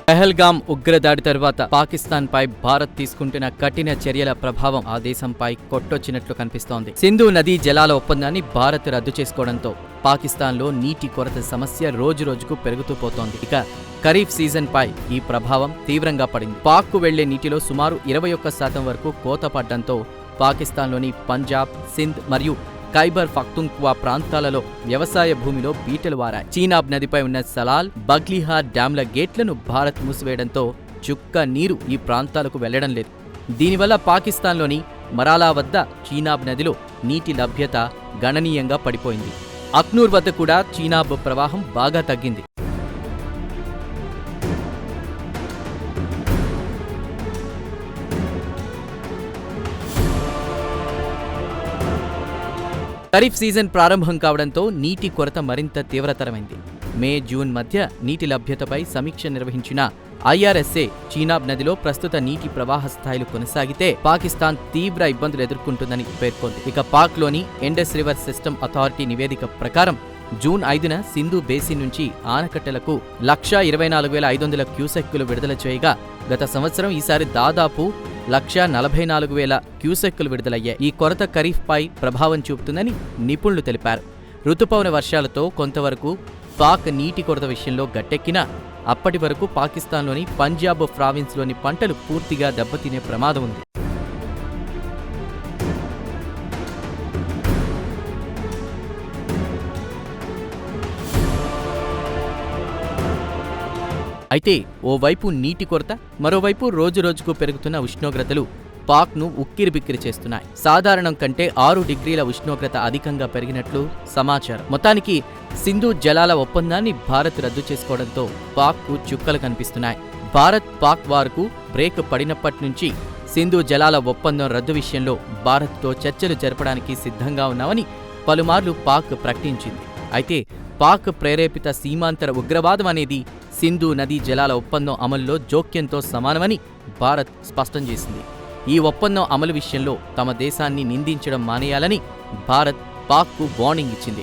పెహల్గాం ఉగ్రదాడి తర్వాత పాకిస్తాన్ పై భారత్ తీసుకుంటున్న కఠిన చర్యల ప్రభావం ఆ దేశంపై కొట్టొచ్చినట్లు కనిపిస్తోంది. సింధు నదీ జలాల ఒప్పందాన్ని భారత్ రద్దు చేసుకోవడంతో పాకిస్తాన్లో నీటి కొరత సమస్య రోజురోజుకు పెరుగుతూ పోతోంది. ఇక ఖరీఫ్ సీజన్ పై ఈ ప్రభావం తీవ్రంగా పడింది. పాక్కు వెళ్లే నీటిలో సుమారు 21% వరకు కోత పడ్డంతో పాకిస్తాన్లోని పంజాబ్, సింధ్ మరియు ఖైబర్ పఖ్తూన్ఖ్వా ప్రాంతాలలో వ్యవసాయ భూమిలో బీటలు వారాయి. చీనాబ్ నదిపై ఉన్న సలాల్, బగ్లిహార్ డ్యాంల గేట్లను భారత్ మూసివేయడంతో చుక్క నీరు ఈ ప్రాంతాలకు వెళ్లడం లేదు. దీనివల్ల పాకిస్తాన్లోని మరాలా వద్ద చీనాబ్ నదిలో నీటి లభ్యత గణనీయంగా పడిపోయింది. అఖ్నూర్ వద్ద కూడా చీనాబ్ ప్రవాహం బాగా తగ్గింది. ఖరీఫ్ సీజన్ ప్రారంభం కావడంతో నీటి కొరత మరింత తీవ్రతరమైంది. మే, జూన్ మధ్య నీటి లభ్యతపై సమీక్ష నిర్వహించిన ఐఆర్ఎస్ఏ చీనాబ్ నదిలో ప్రస్తుత నీటి ప్రవాహ స్థాయిలు కొనసాగితే పాకిస్తాన్ తీవ్ర ఇబ్బందులు ఎదుర్కొంటుందని పేర్కొంది. ఇక పాక్లోని ఇండస్ రివర్ సిస్టమ్ అథారిటీ నివేదిక ప్రకారం జూన్ 5న సింధు బేసిన్ నుంచి ఆనకట్టలకు 1,24,500 క్యూసెక్కులు విడుదల చేయగా గత సంవత్సరం ఈసారి దాదాపు 1,44,000 క్యూసెక్కులు విడుదలయ్యాయి. ఈ కొరత ఖరీఫ్ పై ప్రభావం చూపుతుందని నిపుణులు తెలిపారు. రుతుపవన వర్షాలతో కొంతవరకు పాక్ నీటి కొరత విషయంలో గట్టెక్కినా అప్పటి వరకు పాకిస్తాన్లోని పంజాబ్ ప్రావిన్స్లోని పంటలు పూర్తిగా దెబ్బతినే ప్రమాదం ఉంది. అయితే ఓవైపు నీటి కొరత, మరోవైపు రోజురోజుకు పెరుగుతున్న ఉష్ణోగ్రతలు పాక్ను ఉక్కిరిబిక్కిరి చేస్తున్నాయి. సాధారణం కంటే 6 డిగ్రీల ఉష్ణోగ్రత అధికంగా పెరిగినట్లు సమాచారం. మొత్తానికి సింధు జలాల ఒప్పందాన్ని భారత్ రద్దు చేసుకోవడంతో పాక్కు చుక్కలు కనిపిస్తున్నాయి. భారత్ పాక్ వార్కు బ్రేక్ పడినప్పటి నుంచి సింధు జలాల ఒప్పందం రద్దు విషయంలో భారత్తో చర్చలు జరపడానికి సిద్ధంగా ఉన్నామని పలుమార్లు పాక్ ప్రకటించింది. అయితే పాక్ ప్రేరేపిత సీమాంతర ఉగ్రవాదం అనేది సింధు నదీ జలాల ఒప్పందం అమలులో జోక్యంతో సమానమని భారత్ స్పష్టం చేసింది. ఈ ఒప్పందం అమలు విషయంలో తమ దేశాన్ని నిందించడం మానేయాలని భారత్ పాక్కు వార్నింగ్ ఇచ్చింది.